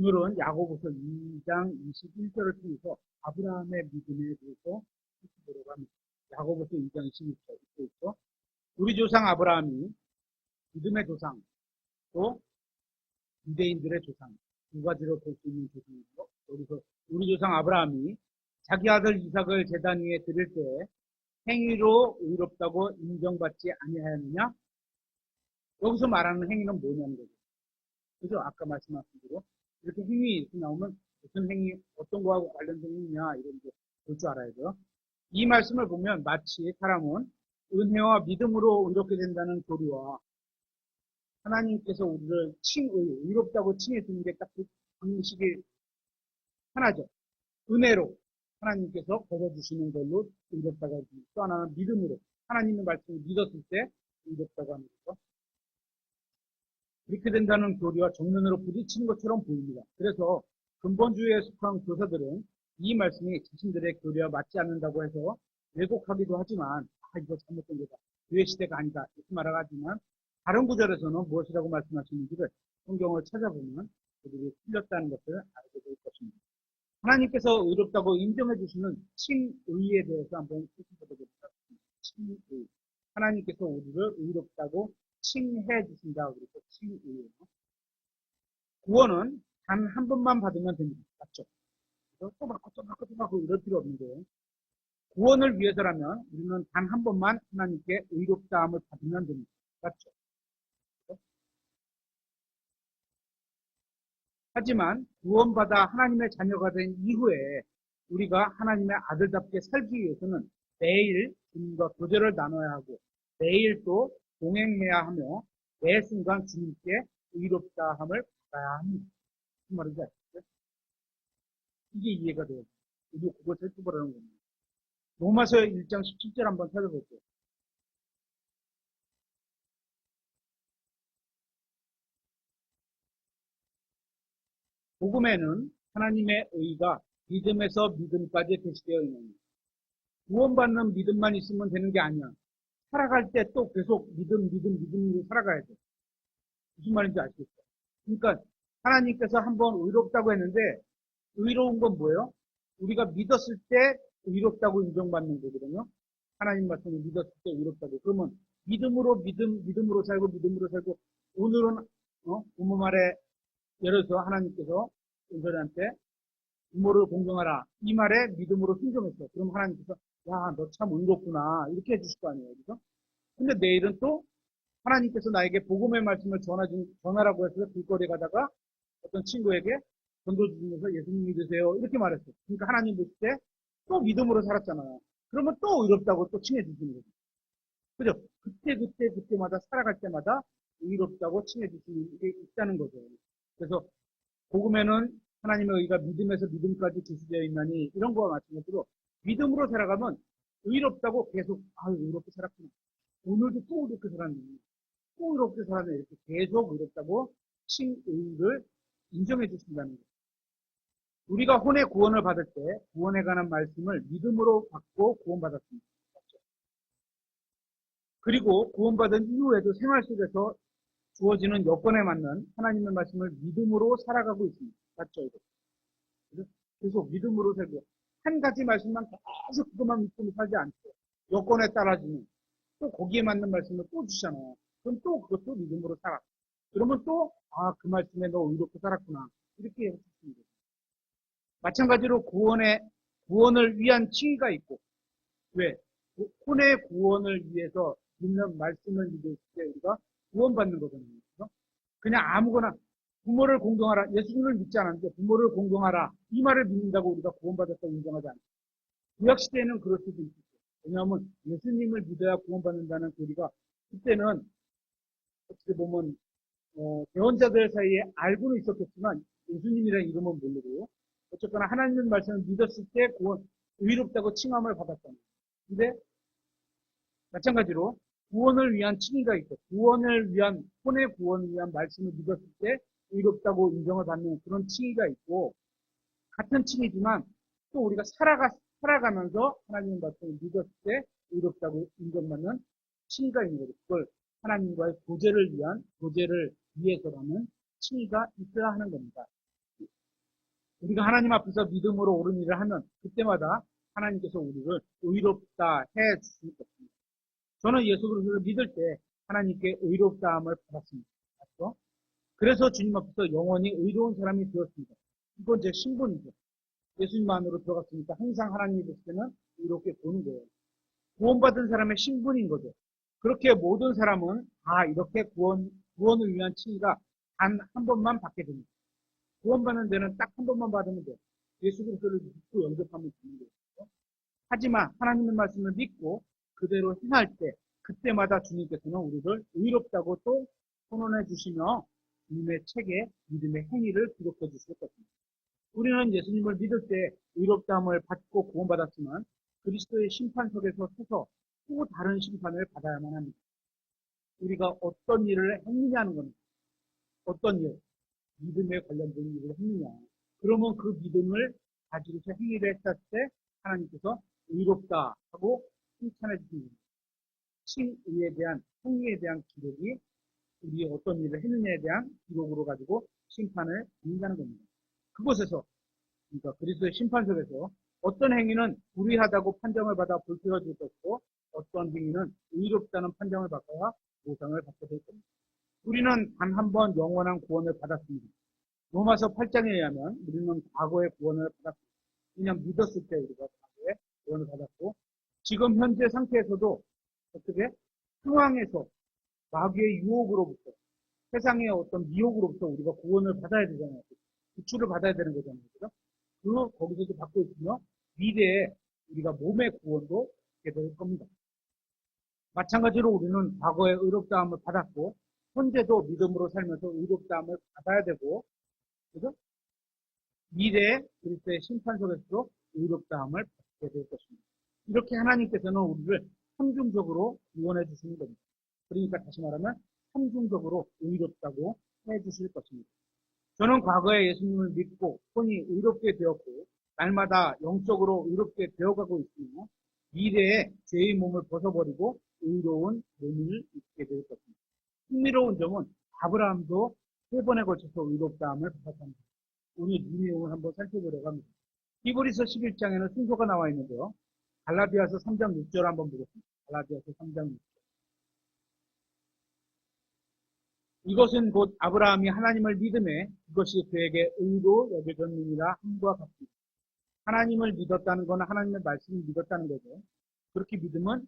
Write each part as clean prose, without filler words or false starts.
오늘은 야고보서 2장 21절을 통해서 아브라함의 믿음에 대해서 살펴보려고 합니다. 야고보서 2장 21절 읽고 있죠. 우리 조상 아브라함이 믿음의 조상, 또 유대인들의 조상, 두 가지로 볼 수 있는 조상이고, 여기서 우리 조상 아브라함이 자기 아들 이삭을 제단 위에 드릴 때 행위로 의롭다고 인정받지 아니하였느냐? 여기서 말하는 행위는 뭐냐는 거죠. 그죠? 아까 말씀하신 대로 이렇게 행위 이렇게 나오면 무슨 행위, 어떤 거하고 관련된 행위냐 이런 거 볼 줄 알아야죠. 이 말씀을 보면 마치 사람은 은혜와 믿음으로 의롭게 된다는 교리와 하나님께서 우리를 의롭다고 칭해주는 게 딱 그 방식이 하나죠. 은혜로 하나님께서 거둬주시는 걸로 의롭다고 하고, 또 하나는 믿음으로 하나님의 말씀을 믿었을 때 의롭다고 하는 거죠. 이렇게 된다는 교리와 정면으로 부딪히는 것처럼 보입니다. 그래서 근본주의에 속한 교사들은 이 말씀이 자신들의 교리와 맞지 않는다고 해서 왜곡하기도 하지만 이거 잘못된 거다. 교회 시대가 아니다. 이렇게 말하지만 다른 구절에서는 무엇이라고 말씀하시는지를 성경을 찾아보면 그들이 틀렸다는 것을 알게 될 것입니다. 하나님께서 의롭다고 인정해 주시는 칭의에 대해서 한번 살펴보도록 하겠습니다. 칭의. 하나님께서 우리를 의롭다고 칭해 주신다. 그래서 칭의예요. 구원은 단 한 번만 받으면 됩니다. 맞죠? 그래서 또 받고 이럴 필요 없는데, 구원을 위해서라면 우리는 단 한 번만 하나님께 의롭다함을 받으면 됩니다. 맞죠? 하지만 구원받아 하나님의 자녀가 된 이후에 우리가 하나님의 아들답게 살기 위해서는 매일 주님과 교제를 나눠야 하고 매일 또 동행해야 하며 매 순간 주님께 의롭다함을 받아야 합니다. 무슨 말인지 아시죠? 이게 이해가 돼요. 우리 그걸 살펴보라는 겁니다. 로마서 1장 17절 한번 찾아볼게요. 복음에는 하나님의 의가 믿음에서 믿음까지 계시되어 있는, 구원받는 믿음만 있으면 되는 게 아니야. 살아갈 때 또 계속 믿음으로 살아가야 돼. 무슨 말인지 아시겠죠? 그러니까 하나님께서 한번 의롭다고 했는데, 의로운 건 뭐예요? 우리가 믿었을 때 의롭다고 인정받는 거거든요. 하나님 말씀을 믿었을 때 의롭다고. 그러면 믿음으로 살고, 오늘은 부모 말에 예를 들어서 하나님께서 은솔이한테 부모를 공경하라. 이 말에 믿음으로 순종했어. 그럼 하나님께서 야, 너 참 의롭구나. 이렇게 해주실 거 아니에요. 그죠? 근데 내일은 또 하나님께서 나에게 복음의 말씀을 전하라고 해서 길거리에 가다가 어떤 친구에게 전도주시면서 예수님 믿으세요. 이렇게 말했어. 그러니까 하나님 보실 때 또 믿음으로 살았잖아요. 그러면 또 의롭다고 또 칭해주시는 거죠. 그죠? 그때마다 살아갈 때마다 의롭다고 칭해주시는 게 있다는 거죠. 그래서 복음에는 하나님의 의가 믿음에서 믿음까지 기술되어 있나니 이런 거와 마찬가지로 믿음으로 살아가면 의롭다고 계속 의롭게 살았구나. 오늘도 또 이렇게 살았네. 또 이렇게 살았네. 이렇게 계속 의롭다고 칭의를 인정해 주신다는 거예요. 우리가 혼의 구원을 받을 때 구원에 관한 말씀을 믿음으로 받고 구원받았습니다. 그리고 구원받은 이후에도 생활 속에서 주어지는 여건에 맞는 하나님의 말씀을 믿음으로 살아가고 있습니다. 맞죠? 이거? 계속 믿음으로 살고 한 가지 말씀만 계속 그것만 믿고 살지 않죠. 여건에 따라지는 또 거기에 맞는 말씀을 또 주잖아요. 그럼 또 그것도 믿음으로 살아. 그러면 또 그 말씀에 너 의롭게 살았구나. 이렇게 해주십니다. 마찬가지로 구원을 위한 칭의가 있고, 왜? 혼의 구원을 위해서 믿는 말씀을 믿을 때 우리가 구원받는 거거든요. 그렇죠? 그냥 아무거나 부모를 공경하라. 예수님을 믿지 않았는데 부모를 공경하라. 이 말을 믿는다고 우리가 구원받았다고 인정하지 않아요. 구약시대에는 그럴 수도 있었어요. 왜냐하면 예수님을 믿어야 구원받는다는 교리가 그때는 어떻게 보면 대원자들 사이에 알고는 있었겠지만 예수님이라는 이름은 모르고 어쨌거나 하나님의 말씀을 믿었을 때 의롭다고 칭함을 받았잖아요. 근데 마찬가지로 구원을 위한 칭의가 있고 혼의 구원을 위한 말씀을 믿었을 때 의롭다고 인정을 받는 그런 칭의가 있고, 같은 칭의지만 또 우리가 살아가면서 하나님의 말씀을 믿었을 때 의롭다고 인정받는 칭의가 있는 거죠. 그걸 하나님과의 교제를 위해서라는 칭의가 있어야 하는 겁니다. 우리가 하나님 앞에서 믿음으로 옳은 일을 하면 그때마다 하나님께서 우리를 의롭다 해 주실 것입니다. 저는 예수 그리스도를 믿을 때 하나님께 의롭다함을 받았습니다. 맞죠? 그래서 주님 앞에서 영원히 의로운 사람이 되었습니다. 이건 제 신분이죠. 예수님 안으로 들어갔으니까 항상 하나님이 보실 때는 이렇게 보는 거예요. 구원받은 사람의 신분인 거죠. 그렇게 모든 사람은 다 이렇게 구원을 위한 칭의가 단 한 번만 받게 됩니다. 구원받는 데는 딱 한 번만 받으면 돼요. 예수 그리스도를 믿고 영접하면 되는 거예요. 하지만 하나님의 말씀을 믿고 그대로 행할 때 그때마다 주님께서는 우리를 의롭다고 또 선언해 주시며 주님의 책에 믿음의 행위를 기록해 주실 것입니다. 우리는 예수님을 믿을 때 의롭다함을 받고 구원받았지만 그리스도의 심판석에서 서서 또 다른 심판을 받아야만 합니다. 우리가 어떤 일을 했느냐는 겁니다. 어떤 일, 믿음에 관련된 일을 했느냐. 그러면 그 믿음을 가지고서 행위를 했을 때 하나님께서 의롭다 하고 칭찬해 주십니다. 칭의에 대한 행위에 대한 기록이 우리 어떤 일을 했느냐에 대한 기록으로 가지고 심판을 받는다는 겁니다. 그곳에서 그러니까 그리스도의 심판석에서 어떤 행위는 불의하다고 판정을 받아 불태워질 것이고 어떤 행위는 의롭다는 판정을 받아야 보상을 받게 될 겁니다. 우리는 단 한 번 영원한 구원을 받았습니다. 로마서 8장에 의하면 우리는 과거의 구원을 받았습니다. 그냥 믿었을 때 우리가 과거의 구원을 받았고 지금 현재 상태에서도 어떻게 상황에서 마귀의 유혹으로부터 세상의 어떤 미혹으로부터 우리가 구원을 받아야 되잖아요. 구출을 받아야 되는 거잖아요. 그죠? 거기서도 받고 있으며 미래에 우리가 몸의 구원도 받게 될 겁니다. 마찬가지로 우리는 과거에 의롭다함을 받았고 현재도 믿음으로 살면서 의롭다함을 받아야 되고 그죠? 미래에 그리스도의 심판석에서도 의롭다함을 받게 될 것입니다. 이렇게 하나님께서는 우리를 삼중적으로 구원해 주시는 겁니다. 그러니까 다시 말하면 삼중적으로 의롭다고 해 주실 것입니다. 저는 과거에 예수님을 믿고 혼이 의롭게 되었고 날마다 영적으로 의롭게 되어가고 있으며 미래에 죄의 몸을 벗어버리고 의로운 몸을 입게 될 것입니다. 흥미로운 점은 아브라함도 3번에 걸쳐서 의롭다함을 받았습니다. 오늘 이 내용을 한번 살펴보려고 합니다. 히브리서 11장에는 순서가 나와 있는데요. 갈라디아서 3장 6절 한번 보겠습니다. 갈라디아서 3장 6절. 이것은 곧 아브라함이 하나님을 믿음에 그것이 그에게 의로 여겨졌느니라 함과 같습니다. 하나님을 믿었다는 건 하나님의 말씀을 믿었다는 거죠. 그렇게 믿으면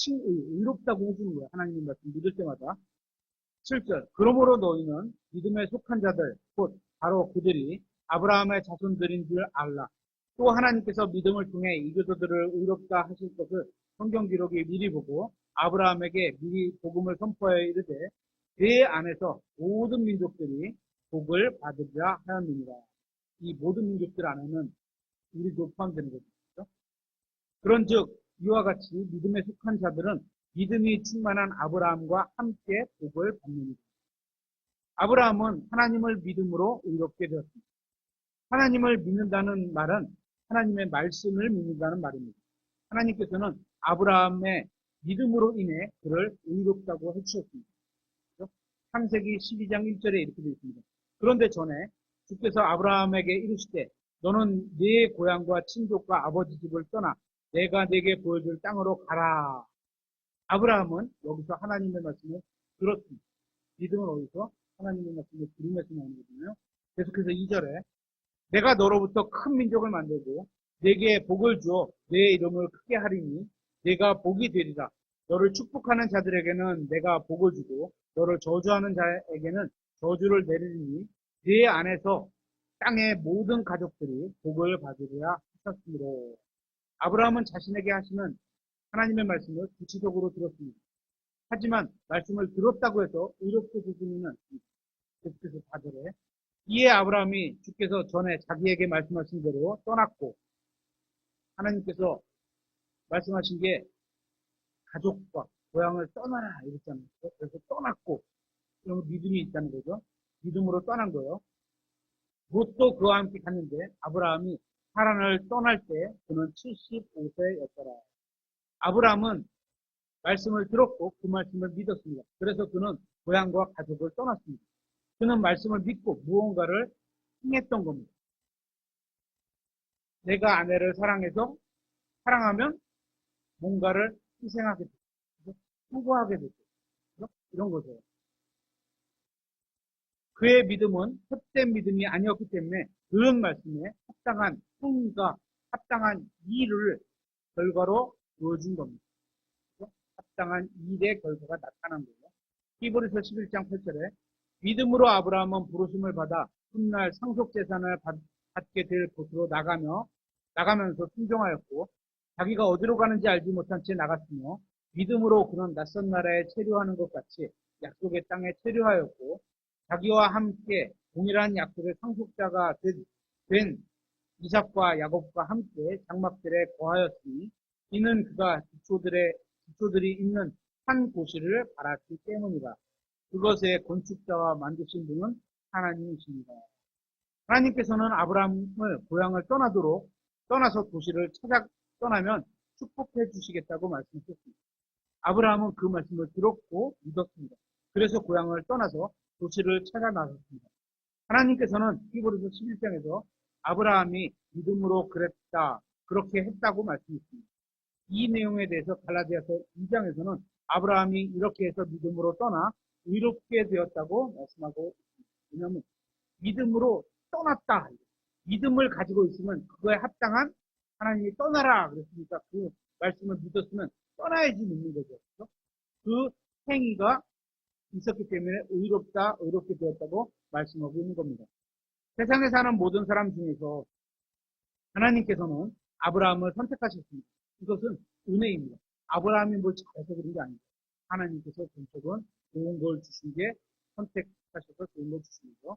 의롭다고 해주는 거예요. 하나님의 말씀 믿을 때마다. 7절. 그러므로 너희는 믿음에 속한 자들, 곧 바로 그들이 아브라함의 자손들인 줄 알라. 또 하나님께서 믿음을 통해 이교도들을 의롭다 하실 것을 성경 기록이 미리 보고 아브라함에게 미리 복음을 선포하여 이르되 그의 안에서 모든 민족들이 복을 받으리라 하였느니라. 이 모든 민족들 안에는 우리도 포함되는 거죠. 그런즉 이와 같이 믿음에 속한 자들은 믿음이 충만한 아브라함과 함께 복을 받느니라. 아브라함은 하나님을 믿음으로 의롭게 되었습니다. 하나님을 믿는다는 말은 하나님의 말씀을 믿는다는 말입니다. 하나님께서는 아브라함의 믿음으로 인해 그를 의롭다고 해주셨습니다. 창세기 12장 1절에 이렇게 되어 있습니다. 그런데 전에 주께서 아브라함에게 이르시되 너는 네 고향과 친족과 아버지 집을 떠나 내가 네게 보여줄 땅으로 가라. 아브라함은 여기서 하나님의 말씀을 들었습니다. 믿음은 어디서? 하나님의 말씀을 들으면서 나오는 거잖아요. 계속해서 2절에 내가 너로부터 큰 민족을 만들고 네게 복을 주어 네 이름을 크게 하리니 네가 복이 되리라. 너를 축복하는 자들에게는 내가 복을 주고 너를 저주하는 자에게는 저주를 내리니 네 안에서 땅의 모든 가족들이 복을 받으리라 하셨으므로. 아브라함은 자신에게 하시는 하나님의 말씀을 구체적으로 들었습니다. 하지만 말씀을 들었다고 해서 의롭게 되지는 않습니다. 계속해서 4절에 이에 아브라함이 주께서 전에 자기에게 말씀하신 대로 떠났고 하나님께서 말씀하신 게 가족과 고향을 떠나라 이랬잖아요. 그래서 떠났고 그러면 믿음이 있다는 거죠. 믿음으로 떠난 거예요. 롯도 그와 함께 갔는데 아브라함이 하란을 떠날 때 그는 75세였더라. 아브라함은 말씀을 들었고 그 말씀을 믿었습니다. 그래서 그는 고향과 가족을 떠났습니다. 그는 말씀을 믿고 무언가를 행했던 겁니다. 내가 아내를 사랑하면 뭔가를 희생하게 되죠. 수고하게 되죠. 이런 거죠. 그의 믿음은 헛된 믿음이 아니었기 때문에 그런 말씀에 합당한 행위가 합당한 일을 결과로 보여준 겁니다. 합당한 일의 결과가 나타난 거예요. 히브리서 11장 8절에 믿음으로 아브라함은 부르심을 받아 훗날 상속재산을 받게 될 곳으로 나가면서 순종하였고 자기가 어디로 가는지 알지 못한 채 나갔으며 믿음으로 그는 낯선 나라에 체류하는 것 같이 약속의 땅에 체류하였고 자기와 함께 동일한 약속의 상속자가 된 이삭과 야곱과 함께 장막들에 거하였으니 이는 그가 지초들이 있는 한 도시를 바랐기 때문이다. 그것의 건축자와 만드신 분은 하나님이십니다. 하나님께서는 아브라함을 고향을 떠나서 도시를 떠나면 축복해 주시겠다고 말씀하셨습니다. 아브라함은 그 말씀을 들었고 믿었습니다. 그래서 고향을 떠나서 도시를 찾아 나섰습니다. 하나님께서는 히브리서 11장에서 아브라함이 믿음으로 그렇게 했다고 말씀했습니다. 이 내용에 대해서 갈라디아서 2장에서는 아브라함이 이렇게 해서 믿음으로 떠나 의롭게 되었다고 말씀하고 있습니다. 왜냐하면 믿음으로 떠났다. 믿음을 가지고 있으면 그거에 합당한 하나님이 떠나라 그랬으니까 그 말씀을 믿었으면 떠나야지 믿는 거죠. 그렇죠? 그 행위가 있었기 때문에 의롭게 되었다고 말씀하고 있는 겁니다. 세상에 사는 모든 사람 중에서 하나님께서는 아브라함을 선택하셨습니다. 이것은 은혜입니다. 아브라함이 뭘 잘해서 그런 게 아닙니다. 하나님께서 전적은 좋은 걸 주신 게 선택하셔서 좋은 걸 주신 거죠.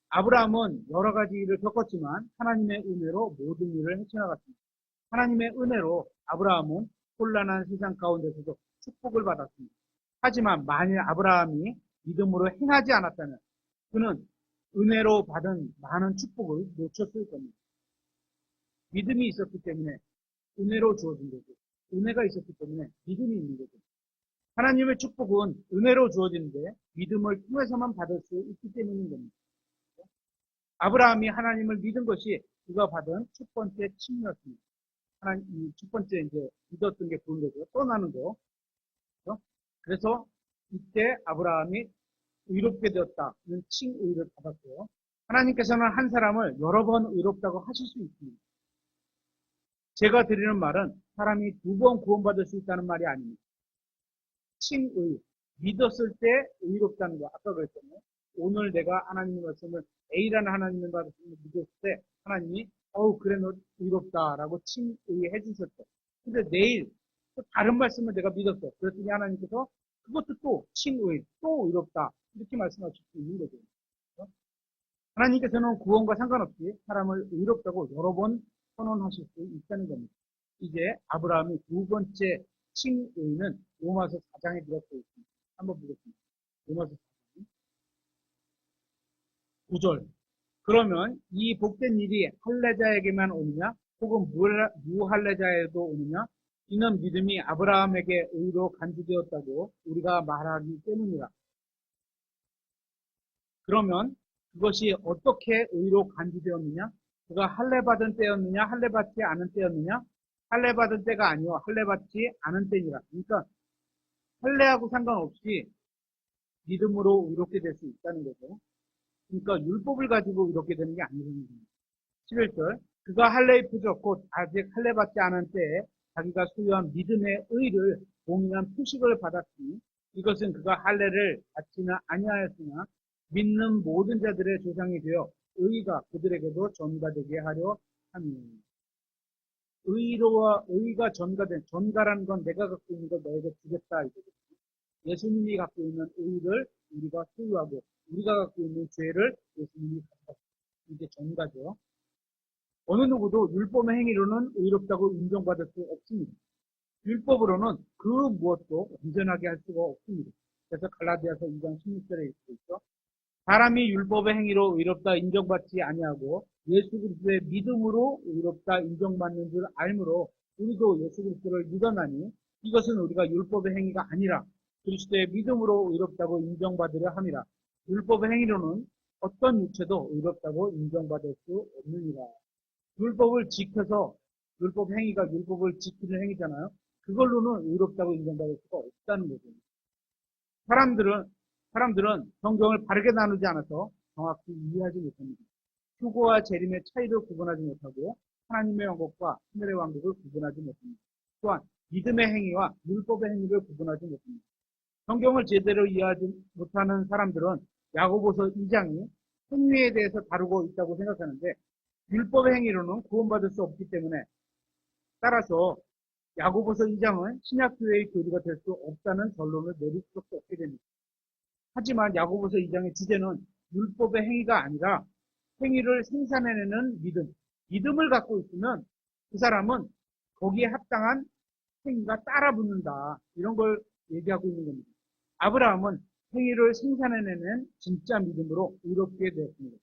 아브라함은 여러 가지 일을 겪었지만 하나님의 은혜로 모든 일을 헤쳐나갔습니다. 하나님의 은혜로 아브라함은 혼란한 세상 가운데서도 축복을 받았습니다. 하지만 만일 아브라함이 믿음으로 행하지 않았다면 그는 은혜로 받은 많은 축복을 놓쳤을 겁니다. 믿음이 있었기 때문에 은혜로 주어진 거죠. 은혜가 있었기 때문에 믿음이 있는 거죠. 하나님의 축복은 은혜로 주어지는데 믿음을 통해서만 받을 수 있기 때문인 겁니다. 아브라함이 하나님을 믿은 것이 그가 받은 첫 번째 칭이었습니다. 첫 번째 이제 믿었던 게 그런 거죠. 떠나는 거. 그래서 이때 아브라함이 의롭게 되었다는 칭의를 받았고요. 하나님께서는 한 사람을 여러 번 의롭다고 하실 수 있습니다. 제가 드리는 말은 사람이 두 번 구원받을 수 있다는 말이 아닙니다. 칭의, 믿었을 때 의롭다는 거. 아까 그랬잖아요. 오늘 내가 하나님의 말씀을 A라는 하나님의 말씀을 믿었을 때 하나님이 그래 너 의롭다라고 칭의해 주셨죠. 근데 내일 또 다른 말씀을 내가 믿었어. 그랬더니 하나님께서 그것도 또 칭의, 또 의롭다 이렇게 말씀하실 수 있는 거죠. 하나님께서는 구원과 상관없이 사람을 의롭다고 여러 번 선언하실 수 있다는 겁니다. 이제 아브라함의 두 번째 칭의는 로마서 4장에 들어가 있습니다. 한번 보겠습니다. 로마서 4장 9절. 그러면 이 복된 일이 할례자에게만 오느냐 혹은 무할례자에도 오느냐 이는 믿음이 아브라함에게 의로 간주되었다고 우리가 말하기 때문이라. 그러면 그것이 어떻게 의로 간주되었느냐? 그가 할례받은 때였느냐? 할례받지 않은 때였느냐? 할례받은 때가 아니요 할례받지 않은 때니라. 그러니까 할례하고 상관없이 믿음으로 의롭게 될 수 있다는 거죠. 그러니까 율법을 가지고 의롭게 되는 게 아니라는 겁니다. 11절. 그가 할례의 표적 곧 아직 할례받지 않은 때에 자기가 소유한 믿음의 의를 봉인한 표식을 받았으니 이것은 그가 할례를 받지는 아니하였으나 믿는 모든 자들의 조상이 되어 의가 그들에게도 전가되게 하려 함이니. 의가 전가라는 건 내가 갖고 있는 걸 너에게 주겠다 이거거든요. 예수님이 갖고 있는 의를 우리가 소유하고 우리가 갖고 있는 죄를 예수님이 가져갔다. 이게 전가죠. 어느 누구도 율법의 행위로는 의롭다고 인정받을 수 없습니다. 율법으로는 그 무엇도 온전하게 할 수가 없습니다. 그래서 갈라디아서 2장 16절에 있죠. 사람이 율법의 행위로 의롭다 인정받지 아니하고 예수 그리스도의 믿음으로 의롭다 인정받는 줄 알므로 우리도 예수 그리스도를 믿었나니 이것은 우리가 율법의 행위가 아니라 그리스도의 믿음으로 의롭다고 인정받으려 함이라. 율법의 행위로는 어떤 육체도 의롭다고 인정받을 수 없느니라. 율법을 지켜서 율법 행위가 율법을 지키는 행위잖아요. 그걸로는 의롭다고 인정받을 수가 없다는 거죠. 사람들은 성경을 바르게 나누지 않아서 정확히 이해하지 못합니다. 휴거와 재림의 차이를 구분하지 못하고 하나님의 왕국과 하늘의 왕국을 구분하지 못합니다. 또한 믿음의 행위와 율법의 행위를 구분하지 못합니다. 성경을 제대로 이해하지 못하는 사람들은 야고보서 2장이 행위에 대해서 다루고 있다고 생각하는데 율법의 행위로는 구원받을 수 없기 때문에 따라서 야고보서 2장은 신약교회의 교리가 될 수 없다는 결론을 내릴 수밖에 없게 됩니다. 하지만 야고보서 2장의 주제는 율법의 행위가 아니라 행위를 생산해내는 믿음을 갖고 있으면 그 사람은 거기에 합당한 행위가 따라 붙는다. 이런 걸 얘기하고 있는 겁니다. 아브라함은 행위를 생산해내는 진짜 믿음으로 의롭게 되었습니다.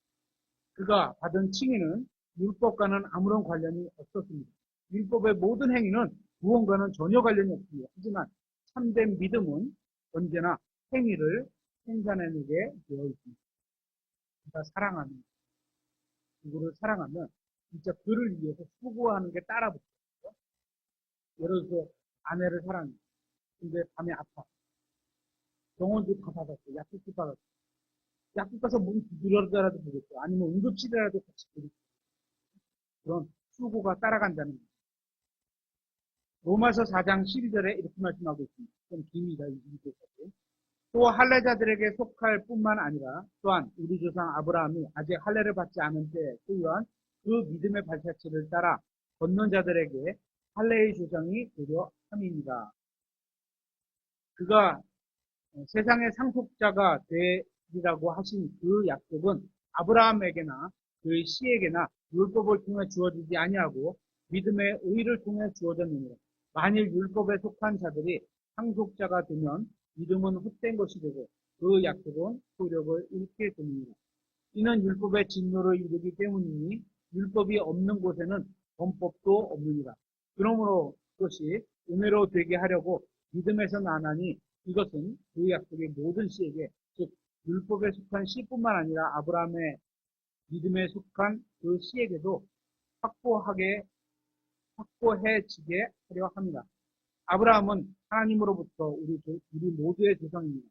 그가 받은 칭의는 율법과는 아무런 관련이 없었습니다. 율법의 모든 행위는 구원과는 전혀 관련이 없습니다. 하지만 참된 믿음은 언제나 행위를 생산해내게 되어 있습니다. 그러니까 사랑하는 누구를 사랑하면 진짜 그를 위해서 수고하는 게 따라 붙어요. 예를 들어서 아내를 사랑해. 근데 밤에 아파. 병원도 다 받았어. 약국도 받았어. 약국 가서 몸 두드려라도 되겠죠. 아니면 응급실이라도 같이 되겠죠. 그런 수고가 따라간다는 거죠. 로마서 4장 12절에 이렇게 말씀하고 있습니다. 좀 깁니다. 이 절까지. 또 할례자들에게 속할 뿐만 아니라 또한 우리 조상 아브라함이 아직 할례를 받지 않은 때에 소유한 그 믿음의 발자취를 따라 걷는 자들에게 할례의 조상이 되려 함입니다. 그가 세상의 상속자가 되리라고 하신 그 약속은 아브라함에게나 그의 씨에게나 율법을 통해 주어지지 아니하고 믿음의 의를 통해 주어졌느니라. 만일 율법에 속한 자들이 상속자가 되면 믿음은 헛된 것이 되고 그 약속은 효력을 잃게 됩니다. 이는 율법의 진노를 이루기 때문이니 율법이 없는 곳에는 범법도 없느니라. 그러므로 그것이 은혜로 되게 하려고 믿음에서 나나니 이것은 그 약속의 모든 씨에게 즉 율법에 속한 씨뿐만 아니라 아브라함의 믿음에 속한 그 씨에게도 확고해지게 하려 합니다. 아브라함은 하나님으로부터 우리 모두의 조상입니다.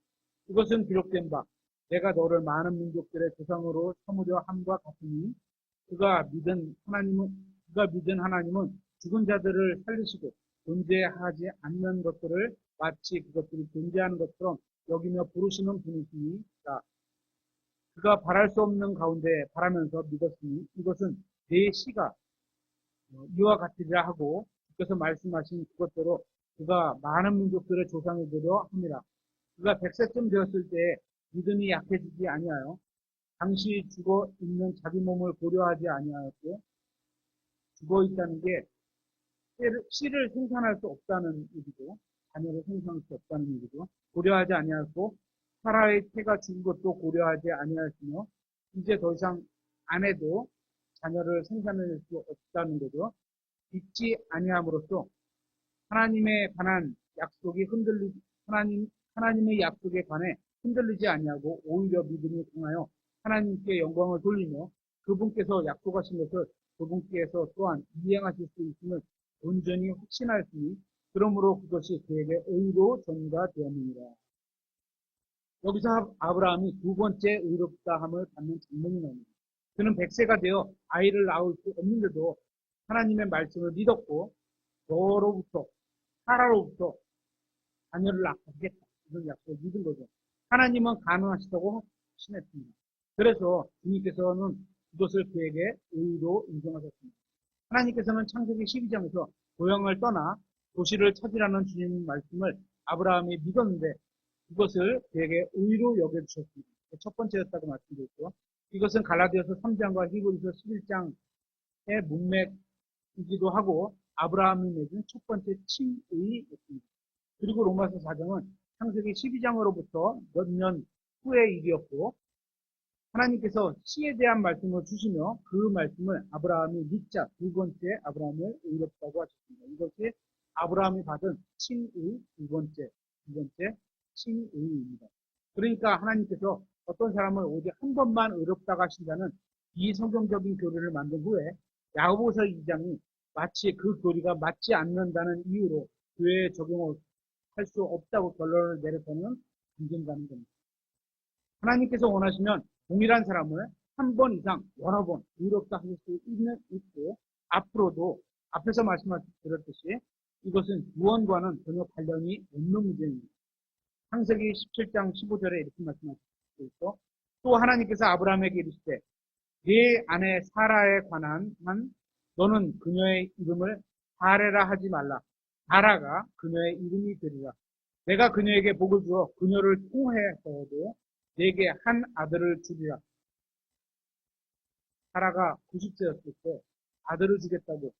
이것은 기록된 바 내가 너를 많은 민족들의 조상으로 삼으려 함과 같으니 그가 믿은 하나님은 죽은 자들을 살리시고 존재하지 않는 것들을 마치 그것들이 존재하는 것처럼 여기며 부르시는 분이시니라. 그가 바랄 수 없는 가운데 바라면서 믿었으니 이것은 내 씨가 이와 같으리라 하고 주께서 말씀하신 그것대로 그가 많은 민족들의 조상이 되려 합니다. 그가 100세쯤 되었을 때 믿음이 약해지지 아니하여 당시 죽어 있는 자기 몸을 고려하지 아니하였고 죽어 있다는 게 씨를 생산할 수 없다는 얘기죠. 자녀를 생산할 수 없다는 얘기죠. 고려하지 아니하였고 사라의 태가 죽은 것도 고려하지 아니하였으며 이제 더 이상 아내도 자녀를 생산할 수 없다는 거죠. 믿지 아니함으로써 하나님의 관한 약속이 하나님의 약속에 관해 흔들리지 아니하고 오히려 믿음이 강하여 하나님께 영광을 돌리며 그분께서 약속하신 것을 그분께서 또한 이행하실 수 있음을 온전히 확신하였으니 그러므로 그것이 그에게 의로 전가되었느니라. 여기서 아브라함이 두 번째 의롭다함을 받는 장면이 나옵니다. 그는 100세가 되어 아이를 낳을 수 없는데도 하나님의 말씀을 믿었고 너로부터 사라로부터 자녀를 낳겠다. 이런 약속을 믿은 거죠. 하나님은 가능하시다고 확신했습니다. 그래서 주님께서는 그것을 그에게 의로 인정하셨습니다. 하나님께서는 창세기 12장에서 고향을 떠나 도시를 찾으라는 주님 말씀을 아브라함이 믿었는데 이것을 그에게 의로 여겨주셨습니다. 첫 번째였다고 말씀드렸죠. 이것은 갈라디아서 3장과 히브리서 11장의 문맥이기도 하고 아브라함이 맺은 첫 번째 칭의였습니다. 그리고 로마서 4장은 창세기 12장으로부터 몇 년 후의 일이었고 하나님께서 씨에 대한 말씀을 주시며 그 말씀을 아브라함이 믿자 두 번째 아브라함을 의롭다고 하셨습니다. 이것이 아브라함이 받은 칭의 두 번째 칭의입니다. 그러니까 하나님께서 어떤 사람을 오직 한 번만 의롭다고 하신다는 비성경적인 교리를 만든 후에 야고보서 2장이 마치 그 교리가 맞지 않는다는 이유로 교회에 적용을 할 수 없다고 결론을 내려서는 안 된다는 겁니다. 하나님께서 원하시면 동일한 사람을 한 번 이상 여러 번 의롭다 하실 수 있고 앞으로도 앞에서 말씀드렸듯이 이것은 구원과는 전혀 관련이 없는 문제입니다. 창세기 17장 15절에 이렇게 말씀하시고 있고 또 하나님께서 아브라함에게 이르시되 네 아내 사라에 관한 한 너는 그녀의 이름을 사레라 하지 말라. 사라가 그녀의 이름이 되리라. 내가 그녀에게 복을 주어 그녀를 통해서도 내게 한 아들을 주리라. 사라가 90세였을 때 아들을 주겠다고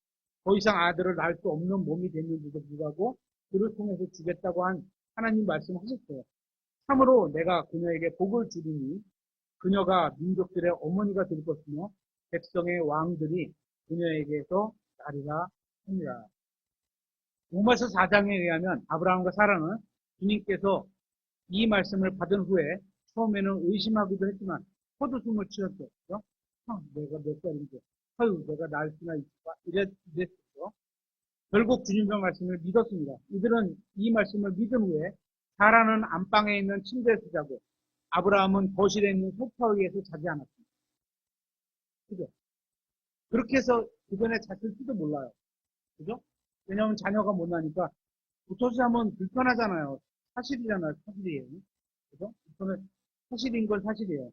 더 이상 아들을 낳을 수 없는 몸이 됐는데도 불구하고 그를 통해서 주겠다고 한 하나님 말씀하셨어요. 참으로 내가 그녀에게 복을 주리니 그녀가 민족들의 어머니가 될 것이며 백성의 왕들이 그녀에게서 나리라 하니라. 로마서 4장에 의하면 아브라함과 사라는 주님께서 이 말씀을 받은 후에 처음에는 의심하기도 했지만 헛웃음을 치렀죠. 내가 몇 살인데 아유 내가 낳을 수나 있을까 이랬죠. 결국 주님의 말씀을 믿었습니다. 이들은 이 말씀을 믿은 후에 사라는 안방에 있는 침대에서 자고 아브라함은 거실에 있는 소파 위에서 자지 않았습니다. 그죠? 그렇게 해서 주변에 잤을지도 몰라요. 그죠? 왜냐하면 자녀가 못 나니까 붙어서 자면 불편하잖아요. 사실이잖아요. 사실이에요. 그죠? 사실인 건 사실이에요.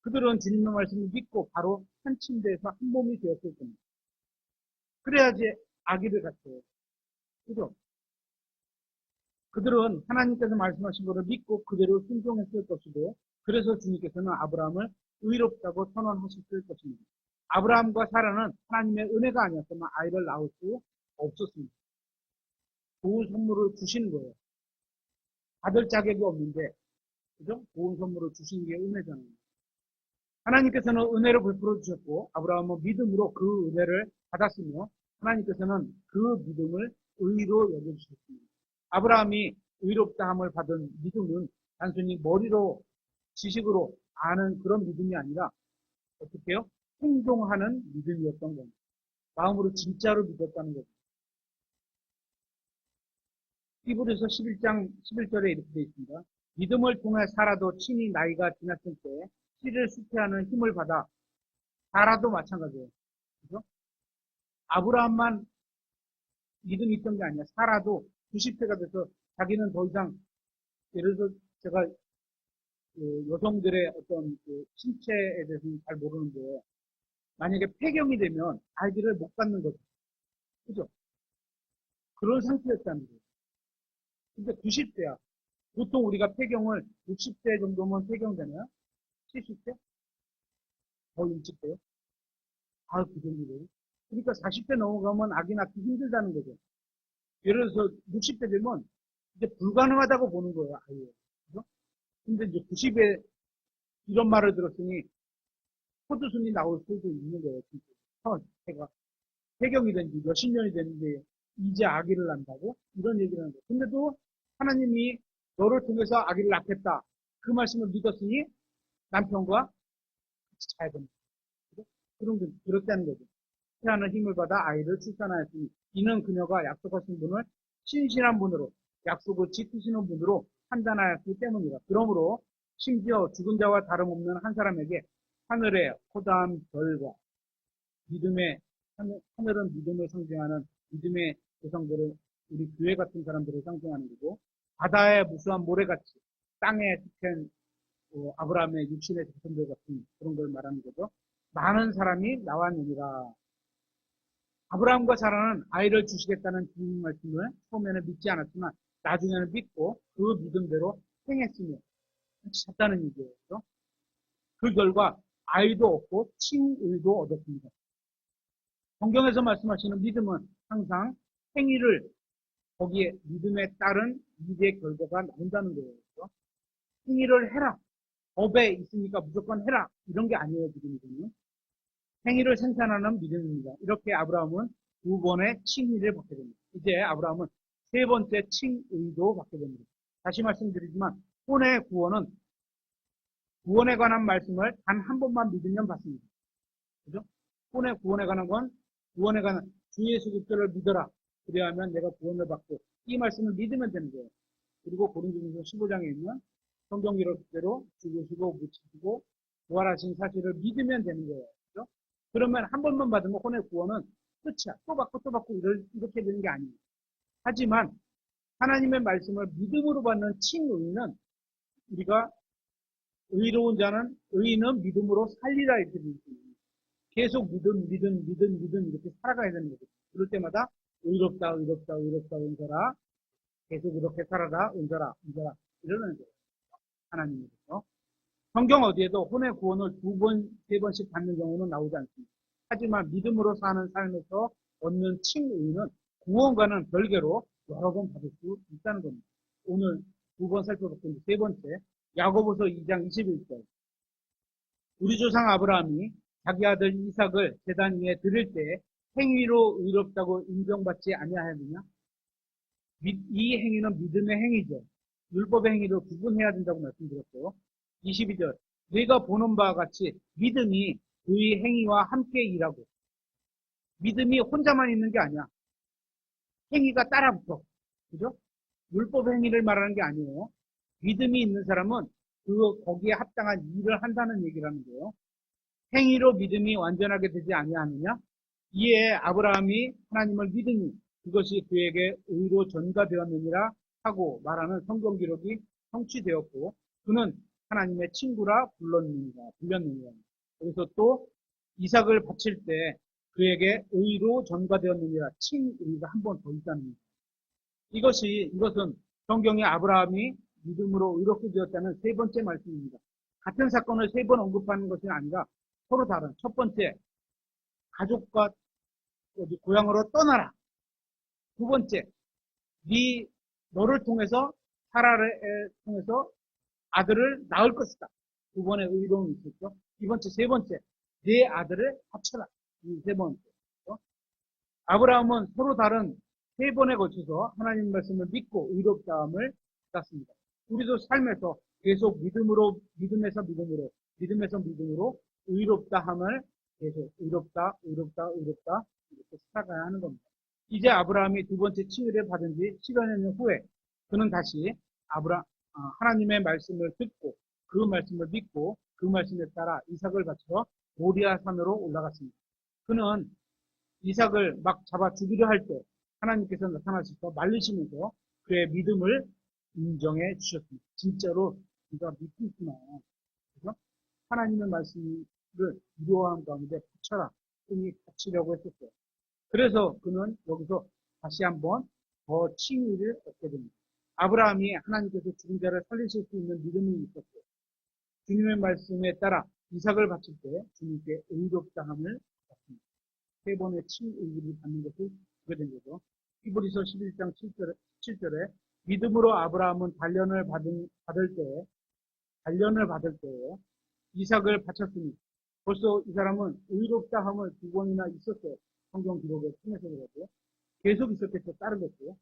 그들은 주님의 말씀을 믿고 바로 한 침대에서 한 몸이 되었을 겁니다. 그래야지 아기를 갖어요. 그죠? 그들은 하나님께서 말씀하신 것을 믿고 그대로 순종했을 것이고 그래서 주님께서는 아브라함을 의롭다고 선언하셨을 것입니다. 아브라함과 사라는 하나님의 은혜가 아니었으면 아이를 낳을 수 없었습니다. 좋은 선물을 주시는 거예요. 받을 자격이 없는데 그죠? 좋은 선물을 주시는 게 은혜잖아요. 하나님께서는 은혜를 베풀어 주셨고 아브라함은 믿음으로 그 은혜를 받았으며 하나님께서는 그 믿음을 의로 여겨주셨습니다. 아브라함이 의롭다함을 받은 믿음은 단순히 머리로 지식으로 아는 그런 믿음이 아니라 어떻게 해요? 행동하는 믿음이었던 겁니다. 마음으로 진짜로 믿었다는 거죠. 히브리서 11장 11절에 이렇게 되어 있습니다. 믿음을 통해 사라도 친히 나이가 지났을 때 씨를 수태하는 힘을 받아 사라도 마찬가지예요. 그죠? 아브라함만 믿음이 있던 게 아니야. 사라도 90세가 돼서 자기는 더 이상 예를 들어서 제가 그 여성들의 어떤 그 신체에 대해서는 잘 모르는데 만약에 폐경이 되면 아이들을 못 갖는 거죠. 그죠? 그런 상태였다는 거예요. 근데 90세야. 보통 우리가 폐경을 60세 정도면 폐경되나요? 70세? 더 일찍 돼요? 아, 그 정도 돼요? 그러니까 40세 넘어가면 아기 낳기 힘들다는 거죠. 예를 들어서 60세 되면 이제 불가능하다고 보는 거예요, 아예. 그죠? 근데 이제 90에 이런 말을 들었으니 포도순이 나올 수도 있는 거예요, 진짜. 제가 폐경이 된 지 몇십 년이 됐는데 이제 아기를 낳는다고? 이런 얘기를 하는 거예요. 근데도 하나님이 너를 통해서 아기를 낳겠다. 그 말씀을 믿었으니 남편과 같이 자야 됩니다. 그런 게 그렇다는 거죠. 태하는 힘을 받아 아이를 출산하였으니 이는 그녀가 약속하신 분을 신실한 분으로 약속을 지키시는 분으로 판단하였기 때문이다. 그러므로 심지어 죽은 자와 다름없는 한 사람에게 하늘의 허다한 별과 하늘은 믿음을 상징하는 믿음의 대상들을 우리 교회 같은 사람들을 상징하는 거고 바다의 무수한 모래같이 땅에 득한 아브라함의 육신의 자손들 같은 그런 걸 말하는 거죠. 많은 사람이 나왔느니라. 아브라함과 사라는 아이를 주시겠다는 주님 말씀을 처음에는 믿지 않았지만 나중에는 믿고 그 믿음대로 행했으며 찾다는 얘기예요. 그 결과 아이도 얻고 칭의도 얻었습니다. 성경에서 말씀하시는 믿음은 항상 행위를 거기에 믿음에 따른 일의 결과가 나온다는 거예요. 행위를 해라. 법에 있으니까 무조건 해라. 이런 게 아니에요. 믿음은. 행위를 생산하는 믿음입니다. 이렇게 아브라함은 두 번의 칭의를 받게 됩니다. 이제 아브라함은 세 번째 칭의도 받게 됩니다. 다시 말씀드리지만 혼의 구원은 구원에 관한 말씀을 단 한 번만 믿으면 받습니다. 그죠? 혼의 구원에 관한 건 구원에 관한 주 예수 그리스도를 믿어라. 그래야만 내가 구원을 받고 이 말씀을 믿으면 되는 거예요. 그리고 고린도전서 15장에 있는 성경 기록대로 죽으시고 묻히시고 부활하신 사실을 믿으면 되는 거예요. 그렇죠? 그러면 한 번만 받은 거 혼의 구원은 끝이야. 또 받고 또 받고 이렇게 되는 게 아니에요. 하지만 하나님의 말씀을 믿음으로 받는 칭의는 우리가 의로운 자는 의인은 믿음으로 살리라 이렇게 되어 있습니다. 계속 믿음 이렇게 살아가야 되는 거죠. 그럴 때마다 의롭다 은사라 계속 이렇게 살아라 은사라 이러는 거예요. 하나님께서 성경 어디에도 혼의 구원을 2번, 3번씩 받는 경우는 나오지 않습니다. 하지만 믿음으로 사는 삶에서 얻는 칭의는 구원과는 별개로 여러 번 받을 수 있다는 겁니다. 오늘 2번 살펴봤던 3번째 야고보서 2장 21절 우리 조상 아브라함이 자기 아들 이삭을 제단 위에 드릴 때 행위로 의롭다고 인정받지 아니하였느냐? 이 행위는 믿음의 행위죠. 율법의 행위를 구분해야 된다고 말씀드렸고요. 22절 너희가 보는 바와 같이 믿음이 그의 행위와 함께 일하고 믿음이 혼자만 있는 게 아니야. 행위가 따라붙어. 그죠? 율법 행위를 말하는 게 아니에요. 믿음이 있는 사람은 거기에 합당한 일을 한다는 얘기라는 거예요. 행위로 믿음이 완전하게 되지 아니하느냐? 이에 아브라함이 하나님을 믿으니 그것이 그에게 의로 전가되었느니라 하고 말하는 성경 기록이 성취되었고 그는 하나님의 친구라 불렸느니라. 그래서 또 이삭을 바칠 때 그에게 의로 전가되었느니라 칭의가 한 번 더 있다는 겁니다. 이것은 성경에 아브라함이 믿음으로 의롭게 되었다는 3번째 말씀입니다. 같은 사건을 3번 언급하는 것이 아니라 서로 다른 첫 번째 가족과 고향으로 떠나라. 2번째 너를 통해서 사라를 통해서 아들을 낳을 것이다. 2번의 의로움이 있었죠. 3번째 내 아들을 바쳐라. 이 3번째. 아브라함은 서로 다른 3번에 걸쳐서 하나님 말씀을 믿고 의롭다함을 받았습니다. 우리도 삶에서 계속 믿음에서 믿음으로 의롭다함을 계속 의롭다 이렇게 살아가야 하는 겁니다. 이제 아브라함이 2번째 칭의를 받은 지 10여 년 후에 그는 다시 하나님의 말씀을 듣고 그 말씀을 믿고 그 말씀에 따라 이삭을 바쳐 모리아 산으로 올라갔습니다. 그는 이삭을 막 잡아 죽이려 할 때 하나님께서 나타나셔서 말리시면서 그의 믿음을 인정해 주셨습니다. 진짜로 네가 믿고 있구나. 그래서 하나님의 말씀을 이루어한 가운데 바쳐라. 그니 바치려고 했었어요. 그래서 그는 여기서 다시 한번 더 칭의를 얻게 됩니다. 아브라함이 하나님께서 죽은 자를 살리실 수 있는 믿음이 있었고 주님의 말씀에 따라 이삭을 바칠 때 주님께 의롭다함을 받았습니다. 3번의 칭의를 받는 것을 보게 된 거죠. 히브리서 11장 7절에 믿음으로 아브라함은 단련을 받을 때에 이삭을 바쳤으니 벌써 이 사람은 의롭다함을 2번이나 있었어요. 성경 기록에 통해서 그렇고요. 계속 있었겠죠. 다른 것도.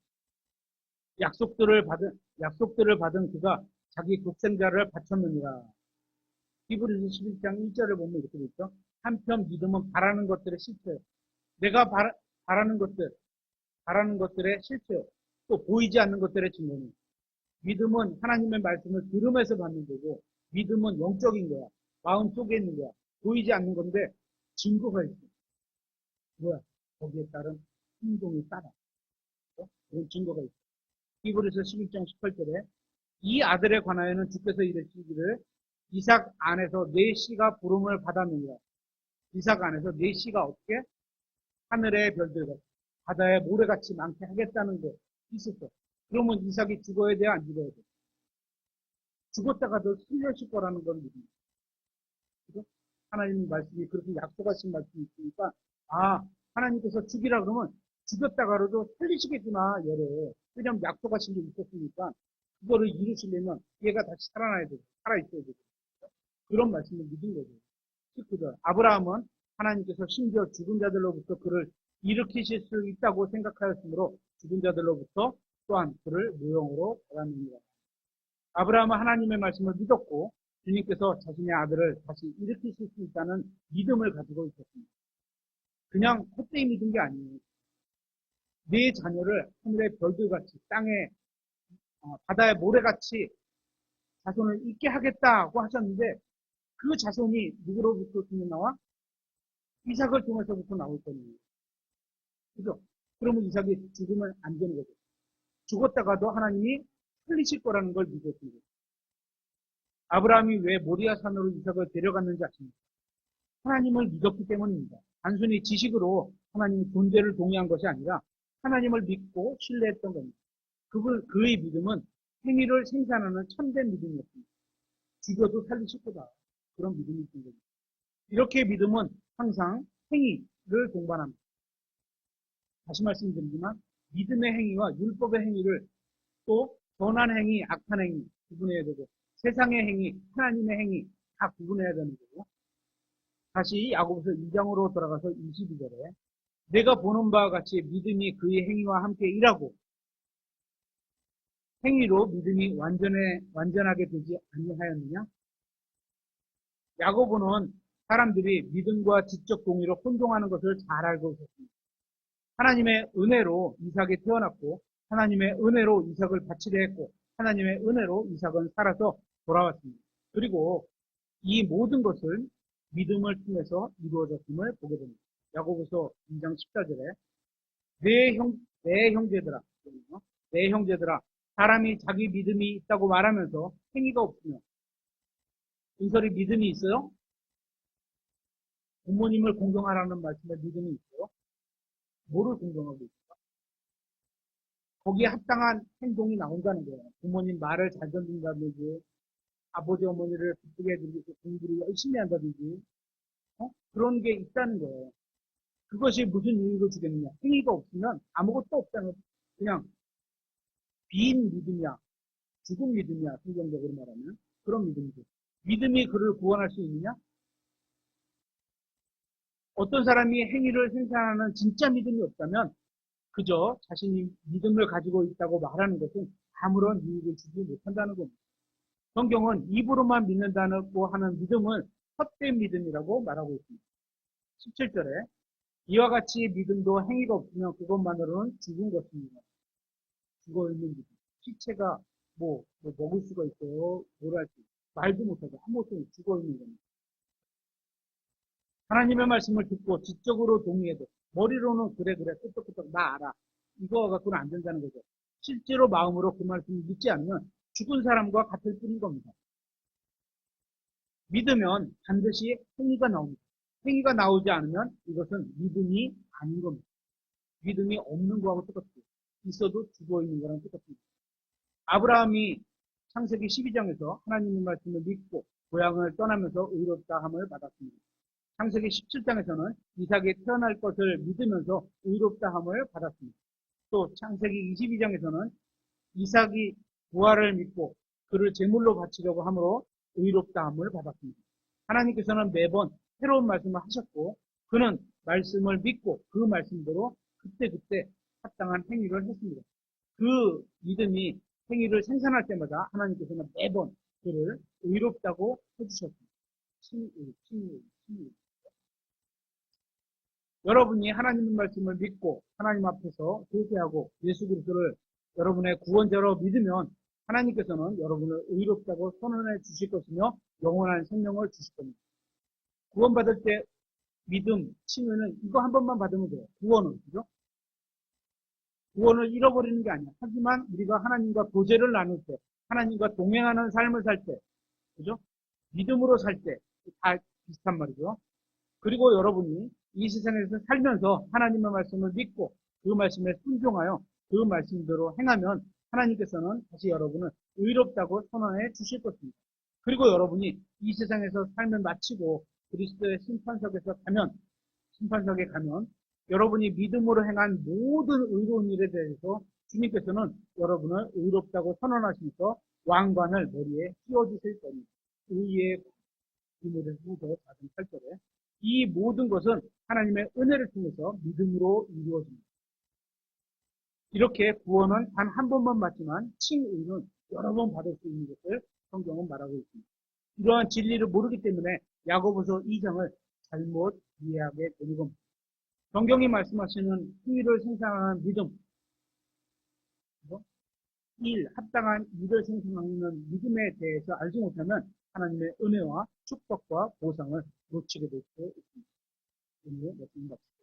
약속들을 받은 그가 자기 독생자를 바쳤느니라. 히브리서 11장 1절을 보면 이렇게 돼 있죠. 한편 믿음은 바라는 것들의 실체예요. 내가 바라는 것들의 실체요. 또 보이지 않는 것들의 증거는 믿음은 하나님의 말씀을 들으면서 받는 거고 믿음은 영적인 거야. 마음 속에 있는 거야. 보이지 않는 건데 증거가 있어. 뭐야? 거기에 따른 행동에 따라. 그런 증거가 있어. 히브리서 11장 18절에 이 아들에 관하여는 주께서 이르시기를 이삭 안에서 내 씨가 부름을 받았느니라. 이삭 안에서 내 씨가 어떻게? 하늘의 별들과 바다의 모래같이 많게 하겠다는 거 있었어. 그러면 이삭이 죽어야 돼? 안 죽어야 돼? 죽었다가도 살려질 거라는 걸 믿습니다. 그죠? 하나님 말씀이 그렇게 약속하신 말씀이 있으니까 하나님께서 죽이라 그러면 죽였다가라도 살리시겠구나 얘를. 왜냐하면 약속하신 게 있었으니까 그거를 이루시려면 얘가 다시 살아나야 되고 살아있어야 되고 그런 말씀을 믿은 거죠. 19절 아브라함은 하나님께서 심지어 죽은 자들로부터 그를 일으키실 수 있다고 생각하였으므로 죽은 자들로부터 또한 그를 무형으로 받았느니라. 아브라함은 하나님의 말씀을 믿었고 주님께서 자신의 아들을 다시 일으키실 수 있다는 믿음을 가지고 있었습니다. 그냥 헛되이 믿은 게 아니에요. 내 자녀를 하늘의 별들같이 땅에 바다의 모래같이 자손을 있게 하겠다고 하셨는데 그 자손이 누구로부터 나와? 이삭을 통해서부터 나올 거예요. 그죠? 그러면 이삭이 죽으면 안 되는 거죠. 죽었다가도 하나님이 살리실 거라는 걸 믿었습니다. 아브라함이 왜 모리아 산으로 이삭을 데려갔는지 아십니까? 하나님을 믿었기 때문입니다. 단순히 지식으로 하나님의 존재를 동의한 것이 아니라 하나님을 믿고 신뢰했던 겁니다. 그의 믿음은 행위를 생산하는 참된 믿음이었습니다. 죽여도 살리실 거다. 그런 믿음이 있는 겁니다. 이렇게 믿음은 항상 행위를 동반합니다. 다시 말씀드리지만 믿음의 행위와 율법의 행위를 또 선한 행위, 악한 행위 구분해야 되고 세상의 행위, 하나님의 행위 다 구분해야 되는 거고 다시 야고보서 2장으로 돌아가서 22절에 내가 보는 바와 같이 믿음이 그의 행위와 함께 일하고 행위로 믿음이 완전하게 되지 아니하였느냐? 야고보는 사람들이 믿음과 지적 동의로 혼동하는 것을 잘 알고 있었습니다. 하나님의 은혜로 이삭이 태어났고 하나님의 은혜로 이삭을 바치려 했고 하나님의 은혜로 이삭은 살아서 돌아왔습니다. 그리고 이 모든 것을 믿음을 통해서 이루어졌음을 보게 됩니다. 야고보서 2장 14절에 내 형제들아 사람이 자기 믿음이 있다고 말하면서 행위가 없으면 은설이 믿음이 있어요? 부모님을 공경하라는 말씀에 믿음이 있어요? 뭐를 공경하고 있을까? 거기에 합당한 행동이 나온다는 거예요. 부모님 말을 잘 듣는다든지 아버지 어머니를 기쁘게 해주기 위해서 공부를 열심히 한다든지 그런 게 있다는 거예요. 그것이 무슨 이유를 주겠느냐? 행위가 없으면 아무것도 없다는 그냥 빈 믿음이야. 죽은 믿음이야. 성경적으로 말하면 그런 믿음이죠. 믿음이 그를 구원할 수 있느냐? 어떤 사람이 행위를 생산하는 진짜 믿음이 없다면 그저 자신이 믿음을 가지고 있다고 말하는 것은 아무런 이익을 주지 못한다는 겁니다. 성경은 입으로만 믿는다고 하는 믿음을 헛된 믿음이라고 말하고 있습니다. 17절에 이와 같이 믿음도 행위가 없으면 그것만으로는 죽은 것입니다. 죽어있는 믿음. 시체가 먹을 수가 있어요. 뭘 할지 말도 못하고 아무것도 죽어있는 겁니다. 하나님의 말씀을 듣고 지적으로 동의해도 머리로는 그래 끄떡끄떡 나 알아. 이거 갖고는 안 된다는 거죠. 실제로 마음으로 그 말씀을 믿지 않으면 죽은 사람과 같을 뿐인 겁니다. 믿으면 반드시 행위가 나옵니다. 행위가 나오지 않으면 이것은 믿음이 아닌 겁니다. 믿음이 없는 거하고 똑같아요. 있어도 죽어있는 거랑 똑같습니다. 아브라함이 창세기 12장에서 하나님의 말씀을 믿고 고향을 떠나면서 의롭다 함을 받았습니다. 창세기 17장에서는 이삭이 태어날 것을 믿으면서 의롭다 함을 받았습니다. 또 창세기 22장에서는 이삭이 부활을 믿고 그를 제물로 바치려고 함으로 의롭다 함을 받았습니다. 하나님께서는 매번 새로운 말씀을 하셨고 그는 말씀을 믿고 그 말씀대로 그때그때 합당한 행위를 했습니다. 그 믿음이 행위를 생산할 때마다 하나님께서는 매번 그를 의롭다고 해주셨습니다. 여러분이 하나님의 말씀을 믿고 하나님 앞에서 회개하고 예수 그리스도를 여러분의 구원자로 믿으면 하나님께서는 여러분을 의롭다고 선언해 주실 것이며 영원한 생명을 주실 겁니다. 구원받을 때 믿음, 칭의는 이거 한 번만 받으면 돼요. 구원은, 그죠? 구원을 잃어버리는 게 아니야. 하지만 우리가 하나님과 교제를 나눌 때, 하나님과 동행하는 삶을 살 때, 그죠? 믿음으로 살 때, 다 비슷한 말이죠. 그리고 여러분이 이 세상에서 살면서 하나님의 말씀을 믿고 그 말씀에 순종하여 그 말씀대로 행하면 하나님께서는 다시 여러분을 의롭다고 선언해 주실 것입니다. 그리고 여러분이 이 세상에서 삶을 마치고 그리스도의 심판석에 가면 여러분이 믿음으로 행한 모든 의로운 일에 대해서 주님께서는 여러분을 의롭다고 선언하시면서 왕관을 머리에 씌워주실 겁니다. 의의 디모데후서 4장 8절에 이 모든 것은 하나님의 은혜를 통해서 믿음으로 이루어집니다. 이렇게 구원은 단 한 번만 받지만 칭의는 여러 번 받을 수 있는 것을 성경은 말하고 있습니다. 이러한 진리를 모르기 때문에 야고보서 2장을 잘못 이해하게 되는 겁니다. 성경이 말씀하시는 의를 생산하는 믿음, 그죠? 합당한 일을 생산하는 믿음에 대해서 알지 못하면 하나님의 은혜와 축복과 보상을 놓치게 될 수 있습니다. 오늘 말씀